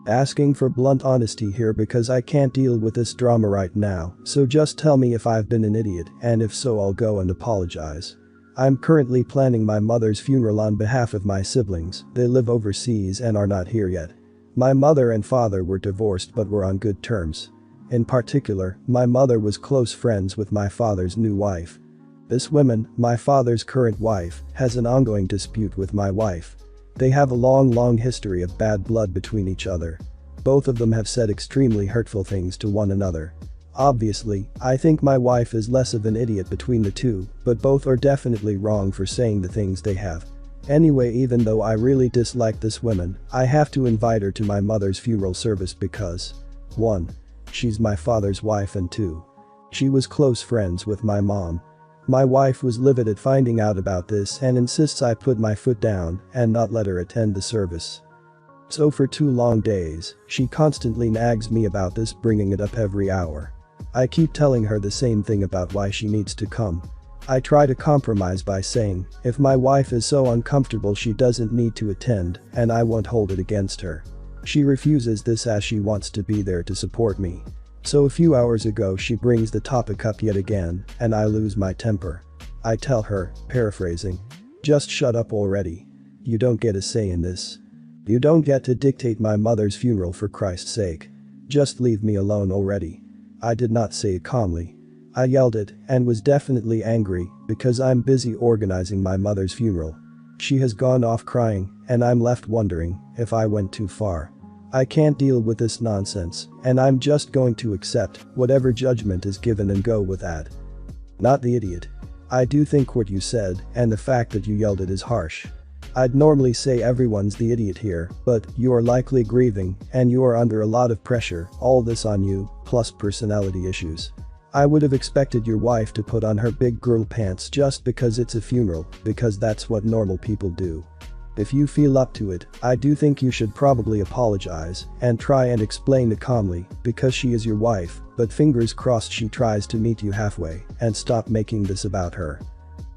Asking for blunt honesty here because I can't deal with this drama right now, so just tell me if I've been an idiot, and if so I'll go and apologize. I'm currently planning my mother's funeral on behalf of my siblings. They live overseas and are not here yet. My mother and father were divorced but were on good terms. In particular, my mother was close friends with my father's new wife. This woman, my father's current wife, has an ongoing dispute with my wife. They have a long history of bad blood between each other. Both of them have said extremely hurtful things to one another. Obviously, I think my wife is less of an idiot between the two, but both are definitely wrong for saying the things they have. Anyway, even though I really dislike this woman, I have to invite her to my mother's funeral service because 1. She's my father's wife, and 2. She was close friends with my mom. My wife was livid at finding out about this and insists I put my foot down and not let her attend the service. So for 2 long days, she constantly nags me about this, bringing it up every hour. I keep telling her the same thing about why she needs to come. I try to compromise by saying, if my wife is so uncomfortable she doesn't need to attend, and I won't hold it against her. She refuses this as she wants to be there to support me. So a few hours ago she brings the topic up yet again, and I lose my temper. I tell her, paraphrasing, just shut up already. You don't get a say in this. You don't get to dictate my mother's funeral, for Christ's sake. Just leave me alone already. I did not say it calmly. I yelled it and was definitely angry because I'm busy organizing my mother's funeral. She has gone off crying and I'm left wondering if I went too far. I can't deal with this nonsense, and I'm just going to accept whatever judgment is given and go with that. Not the idiot. I do think what you said and the fact that you yelled it is harsh. I'd normally say everyone's the idiot here, but you are likely grieving and you are under a lot of pressure, all this on you, plus personality issues. I would have expected your wife to put on her big girl pants just because it's a funeral, because that's what normal people do. If you feel up to it, I do think you should probably apologize and try and explain it calmly, because she is your wife, but fingers crossed she tries to meet you halfway and stop making this about her.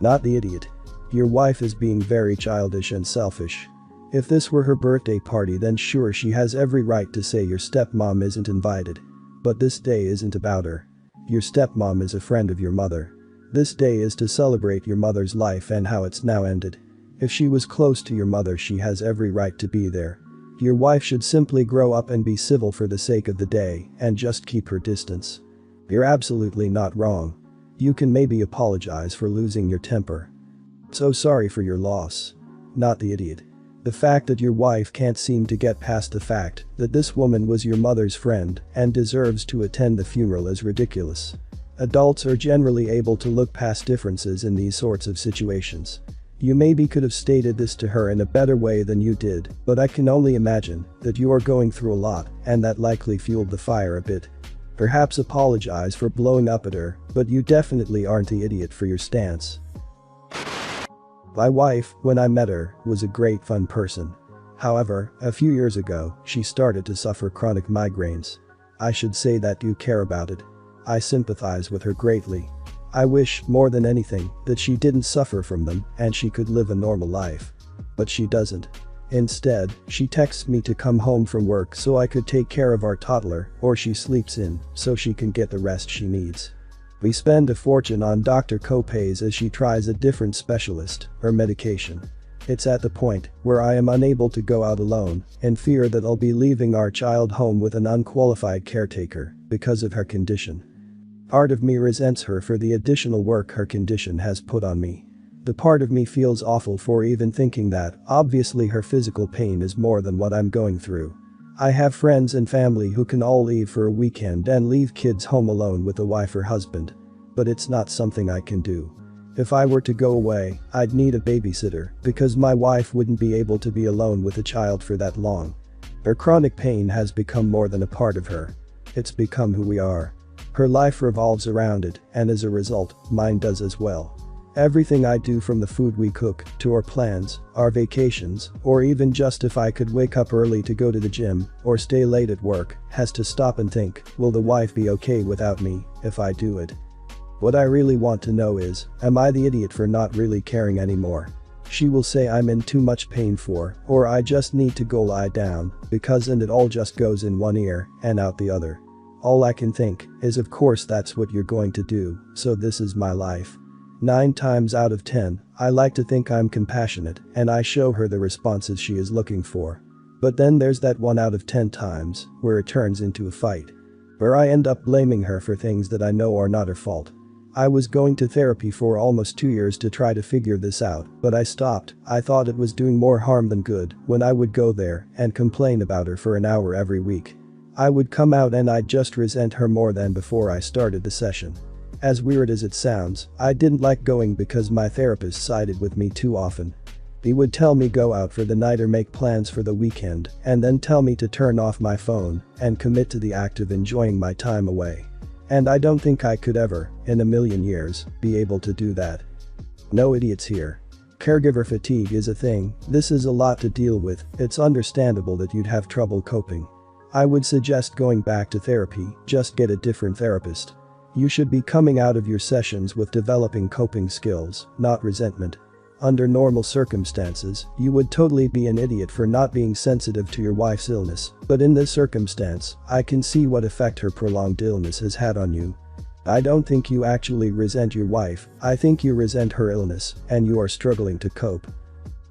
Not the idiot. Your wife is being very childish and selfish. If this were her birthday party, then sure, she has every right to say your stepmom isn't invited. But this day isn't about her. Your stepmom is a friend of your mother. This day is to celebrate your mother's life and how it's now ended. If she was close to your mother, she has every right to be there. Your wife should simply grow up and be civil for the sake of the day and just keep her distance. You're absolutely not wrong. You can maybe apologize for losing your temper. So sorry for your loss. Not the idiot. The fact that your wife can't seem to get past the fact that this woman was your mother's friend and deserves to attend the funeral is ridiculous. Adults are generally able to look past differences in these sorts of situations. You maybe could have stated this to her in a better way than you did, but I can only imagine that you are going through a lot and that likely fueled the fire a bit. Perhaps apologize for blowing up at her, but you definitely aren't the idiot for your stance. My wife, when I met her, was a great fun person. However, a few years ago, she started to suffer chronic migraines. I should say that you care about it. I sympathize with her greatly. I wish, more than anything, that she didn't suffer from them and she could live a normal life. But she doesn't. Instead, she texts me to come home from work so I could take care of our toddler, or she sleeps in so she can get the rest she needs. We spend a fortune on doctor co-pays as she tries a different specialist or medication. It's at the point where I am unable to go out alone in fear that I'll be leaving our child home with an unqualified caretaker because of her condition. Part of me resents her for the additional work her condition has put on me. The part of me feels awful for even thinking that. Obviously her physical pain is more than what I'm going through. I have friends and family who can all leave for a weekend and leave kids home alone with a wife or husband. But it's not something I can do. If I were to go away, I'd need a babysitter because my wife wouldn't be able to be alone with a child for that long. Her chronic pain has become more than a part of her. It's become who we are. Her life revolves around it, and as a result, mine does as well. Everything I do, from the food we cook, to our plans, our vacations, or even just if I could wake up early to go to the gym or stay late at work, has to stop and think, will the wife be okay without me if I do it? What I really want to know is, am I the idiot for not really caring anymore? She will say I'm in too much pain or I just need to go lie down, because and it all just goes in one ear and out the other. All I can think is of course that's what you're going to do, so this is my life. 9 times out of 10, I like to think I'm compassionate and I show her the responses she is looking for. But then there's that 1 out of 10 times where it turns into a fight. Where I end up blaming her for things that I know are not her fault. I was going to therapy for almost 2 years to try to figure this out, but I stopped. I thought it was doing more harm than good when I would go there and complain about her for an hour every week. I would come out and I'd just resent her more than before I started the session. As weird as it sounds, I didn't like going because my therapist sided with me too often. He would tell me go out for the night or make plans for the weekend and then tell me to turn off my phone and commit to the act of enjoying my time away. And I don't think I could ever, in a million years, be able to do that. No idiots here. Caregiver fatigue is a thing. This is a lot to deal with. It's understandable that you'd have trouble coping. I would suggest going back to therapy, just get a different therapist. You should be coming out of your sessions with developing coping skills, not resentment. Under normal circumstances, you would totally be an idiot for not being sensitive to your wife's illness, but in this circumstance, I can see what effect her prolonged illness has had on you. I don't think you actually resent your wife, I think you resent her illness, and you are struggling to cope.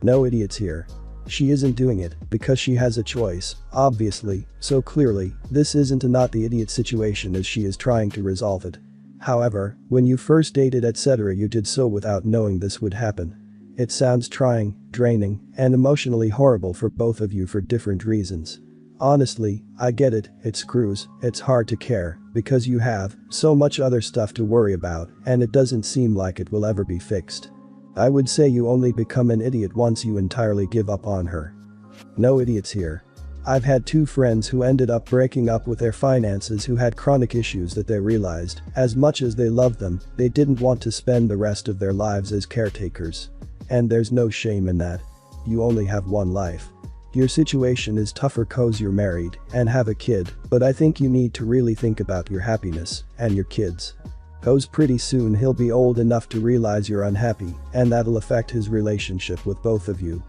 No idiots here. She isn't doing it because she has a choice, obviously, so clearly, this isn't a not the idiot situation as she is trying to resolve it. However, when you first dated etc. you did so without knowing this would happen. It sounds trying, draining, and emotionally horrible for both of you for different reasons. Honestly, I get it, it screws, it's hard to care, because you have so much other stuff to worry about, and it doesn't seem like it will ever be fixed. I would say you only become an idiot once you entirely give up on her. No idiots here. I've had 2 friends who ended up breaking up with their finances who had chronic issues that they realized, as much as they loved them, they didn't want to spend the rest of their lives as caretakers. And there's no shame in that. You only have one life. Your situation is tougher cause you're married and have a kid, but I think you need to really think about your happiness and your kids. Cause pretty soon he'll be old enough to realize you're unhappy, and that'll affect his relationship with both of you.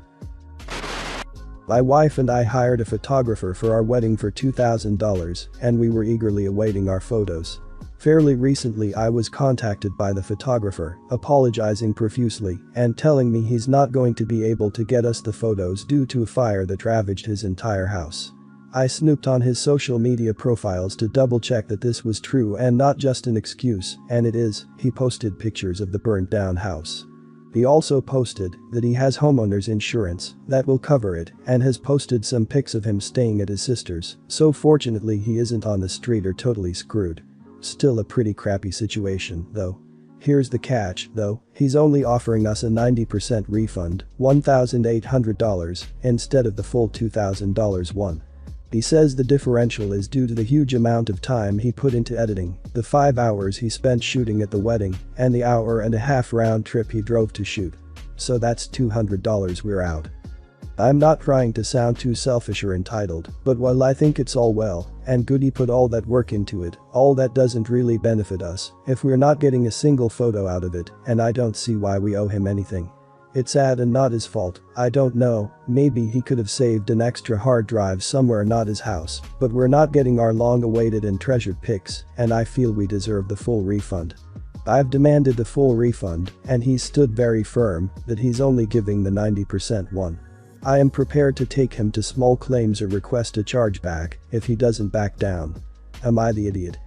My wife and I hired a photographer for our wedding for $2,000, and we were eagerly awaiting our photos. Fairly recently I was contacted by the photographer, apologizing profusely and telling me he's not going to be able to get us the photos due to a fire that ravaged his entire house. I snooped on his social media profiles to double check that this was true and not just an excuse, and it is. He posted pictures of the burnt down house. He also posted that he has homeowners insurance that will cover it and has posted some pics of him staying at his sister's, so fortunately he isn't on the street or totally screwed. Still a pretty crappy situation, though. Here's the catch, though, he's only offering us a 90% refund, $1,800, instead of the full $2,000 one. He says the differential is due to the huge amount of time he put into editing, the 5 hours he spent shooting at the wedding, and the hour-and-a-half round trip he drove to shoot. So that's $200 we're out. I'm not trying to sound too selfish or entitled, but while I think it's all well and good he put all that work into it, all that doesn't really benefit us if we're not getting a single photo out of it, and I don't see why we owe him anything. It's sad and not his fault. I don't know, maybe he could have saved an extra hard drive somewhere not his house, but we're not getting our long-awaited and treasured pics, and I feel we deserve the full refund. I've demanded the full refund, and he's stood very firm that he's only giving the 90% one. I am prepared to take him to small claims or request a chargeback if he doesn't back down. Am I the idiot?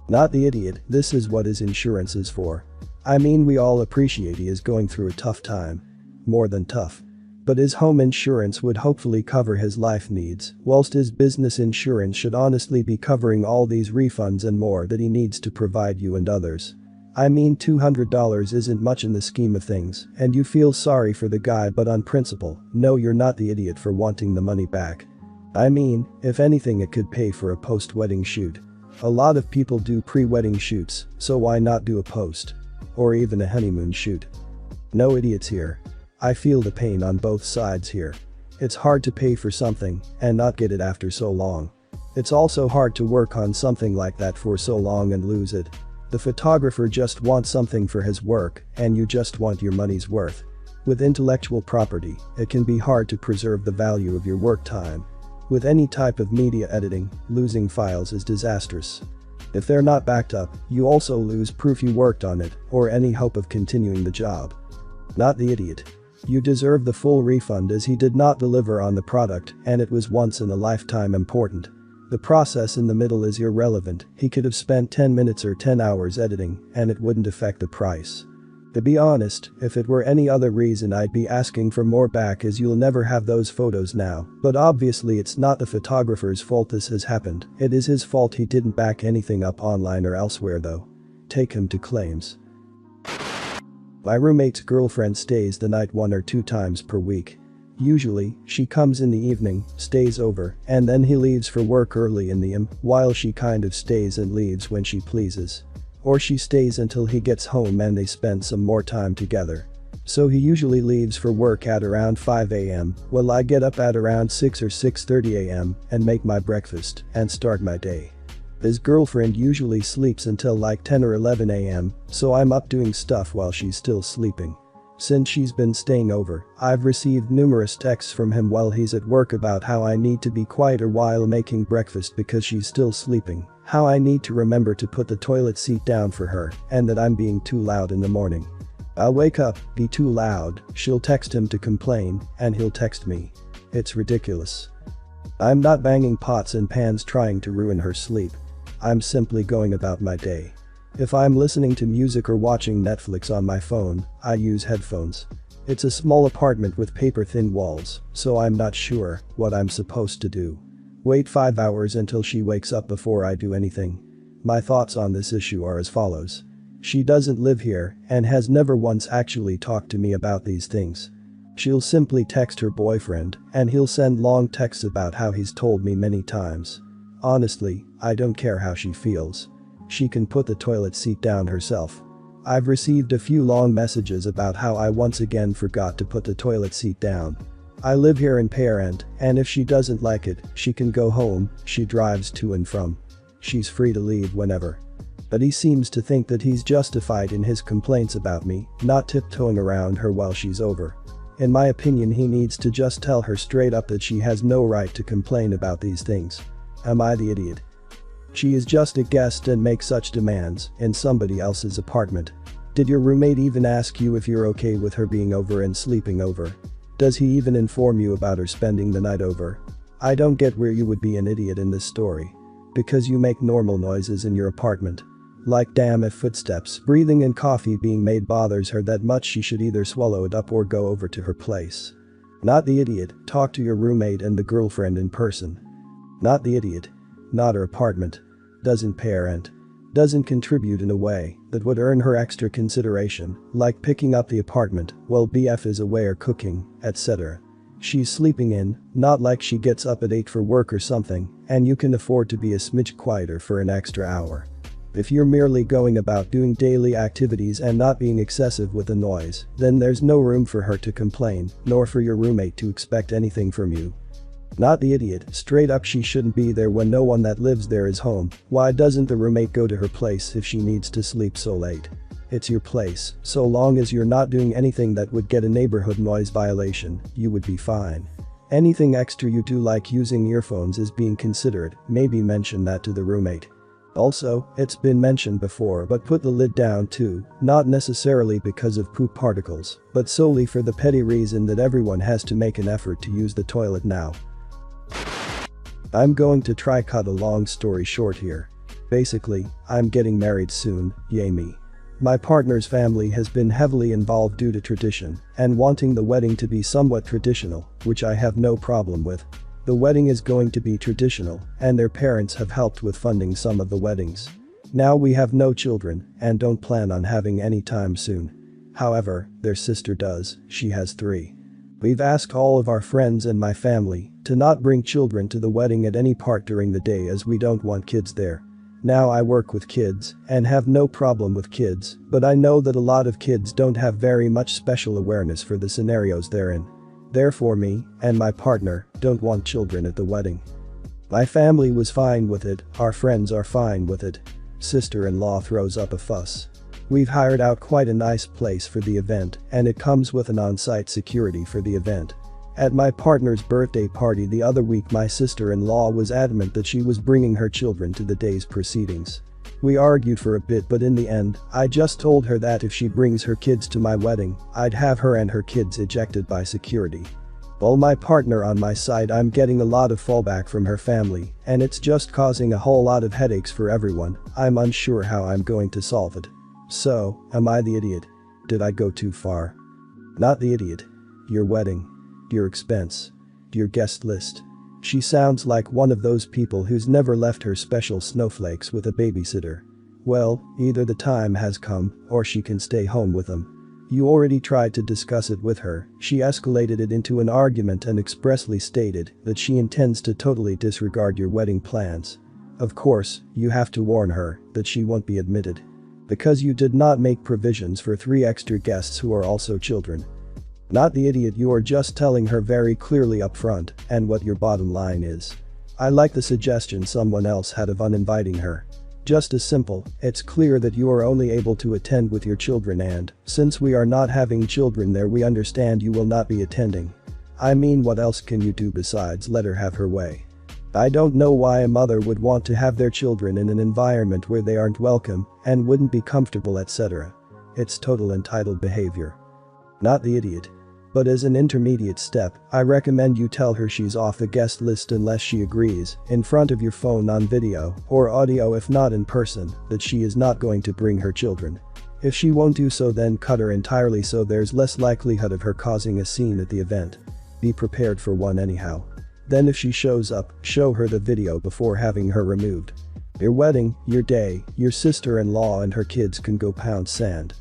Not the idiot, this is what his insurance is for. I mean, we all appreciate he is going through a tough time. More than tough. But his home insurance would hopefully cover his life needs, whilst his business insurance should honestly be covering all these refunds and more that he needs to provide you and others. I mean, $200 isn't much in the scheme of things, and you feel sorry for the guy, but on principle, no, you're not the idiot for wanting the money back. I mean, if anything it could pay for a post-wedding shoot. A lot of people do pre-wedding shoots, so why not do a post? Or even a honeymoon shoot. No idiots here. I feel the pain on both sides here. It's hard to pay for something and not get it after so long. It's also hard to work on something like that for so long and lose it. The photographer just wants something for his work and you just want your money's worth. With intellectual property, it can be hard to preserve the value of your work time. With any type of media editing, losing files is disastrous. If they're not backed up, you also lose proof you worked on it or any hope of continuing the job. Not the idiot. You deserve the full refund as he did not deliver on the product and it was once in a lifetime important. The process in the middle is irrelevant, he could have spent 10 minutes or 10 hours editing and it wouldn't affect the price. To be honest, if it were any other reason I'd be asking for more back as you'll never have those photos now, but obviously it's not the photographer's fault this has happened, it is his fault he didn't back anything up online or elsewhere though. Take him to claims. My roommate's girlfriend stays the night 1 or 2 times per week. Usually, she comes in the evening, stays over, and then he leaves for work early in the AM, while she kind of stays and leaves when she pleases. Or she stays until he gets home and they spend some more time together. So he usually leaves for work at around 5 AM, while I get up at around 6 or 6:30 AM and make my breakfast and start my day. His girlfriend usually sleeps until like 10 or 11 AM, so I'm up doing stuff while she's still sleeping. Since she's been staying over, I've received numerous texts from him while he's at work about how I need to be quieter while making breakfast because she's still sleeping, how I need to remember to put the toilet seat down for her, and that I'm being too loud in the morning. I'll wake up, be too loud, she'll text him to complain, and he'll text me. It's ridiculous. I'm not banging pots and pans trying to ruin her sleep. I'm simply going about my day. If I'm listening to music or watching Netflix on my phone, I use headphones. It's a small apartment with paper-thin walls, so I'm not sure what I'm supposed to do. Wait 5 hours until she wakes up before I do anything. My thoughts on this issue are as follows. She doesn't live here and has never once actually talked to me about these things. She'll simply text her boyfriend and he'll send long texts about how he's told me many times. Honestly, I don't care how she feels. She can put the toilet seat down herself. I've received a few long messages about how I once again forgot to put the toilet seat down. I live here in Parent, and if she doesn't like it, she can go home, she drives to and from. She's free to leave whenever. But he seems to think that he's justified in his complaints about me, not tiptoeing around her while she's over. In my opinion, he needs to just tell her straight up that she has no right to complain about these things. Am I the idiot? She is just a guest and makes such demands in somebody else's apartment. Did your roommate even ask you if you're okay with her being over and sleeping over? Does he even inform you about her spending the night over? I don't get where you would be an idiot in this story. Because you make normal noises in your apartment. Like damn, if footsteps, breathing and coffee being made bothers her that much, she should either swallow it up or go over to her place. Not the idiot, talk to your roommate and the girlfriend in person. Not the idiot. Not her apartment. Doesn't parent. Doesn't contribute in a way that would earn her extra consideration, like picking up the apartment while BF is away or cooking, etc. She's sleeping in, not like she gets up at 8 for work or something, and you can afford to be a smidge quieter for an extra hour. If you're merely going about doing daily activities and not being excessive with the noise, then there's no room for her to complain, nor for your roommate to expect anything from you. Not the idiot, straight up she shouldn't be there when no one that lives there is home. Why doesn't the roommate go to her place if she needs to sleep so late? It's your place, so long as you're not doing anything that would get a neighborhood noise violation, you would be fine. Anything extra you do, like using earphones, is being considered, maybe mention that to the roommate. Also, it's been mentioned before, but put the lid down too, not necessarily because of poop particles, but solely for the petty reason that everyone has to make an effort to use the toilet now. I'm going to try cut a long story short here. Basically, I'm getting married soon, yay me. My partner's family has been heavily involved due to tradition and wanting the wedding to be somewhat traditional, which I have no problem with. The wedding is going to be traditional, and their parents have helped with funding some of the weddings. Now we have no children and don't plan on having any time soon. However, their sister does, she has 3. We've asked all of our friends and my family to not bring children to the wedding at any part during the day as we don't want kids there. Now I work with kids and have no problem with kids, but I know that a lot of kids don't have very much special awareness for the scenarios they're in. Therefore me and my partner don't want children at the wedding. My family was fine with it, our friends are fine with it. Sister-in-law throws up a fuss. We've hired out quite a nice place for the event, and it comes with an on-site security for the event. At my partner's birthday party the other week, my sister-in-law was adamant that she was bringing her children to the day's proceedings. We argued for a bit, but in the end, I just told her that if she brings her kids to my wedding, I'd have her and her kids ejected by security. Well, my partner on my side, I'm getting a lot of fallback from her family, and it's just causing a whole lot of headaches for everyone. I'm unsure how I'm going to solve it. So, am I the idiot? Did I go too far? Not the idiot. Your wedding. Your expense. Your guest list. She sounds like one of those people who's never left her special snowflakes with a babysitter. Well, either the time has come, or she can stay home with them. You already tried to discuss it with her. She escalated it into an argument and expressly stated that she intends to totally disregard your wedding plans. Of course, you have to warn her that she won't be admitted. Because you did not make provisions for 3 extra guests who are also children. Not the idiot, you are just telling her very clearly up front and what your bottom line is. I like the suggestion someone else had of uninviting her. Just as simple, it's clear that you are only able to attend with your children, and since we are not having children there, we understand you will not be attending. I mean, what else can you do besides let her have her way? I don't know why a mother would want to have their children in an environment where they aren't welcome and wouldn't be comfortable, etc. It's total entitled behavior. Not the idiot. But as an intermediate step, I recommend you tell her she's off the guest list unless she agrees, in front of your phone on video or audio if not in person, that she is not going to bring her children. If she won't do so, then cut her entirely so there's less likelihood of her causing a scene at the event. Be prepared for one anyhow. Then if she shows up, show her the video before having her removed. Your wedding, your day, your sister-in-law and her kids can go pound sand.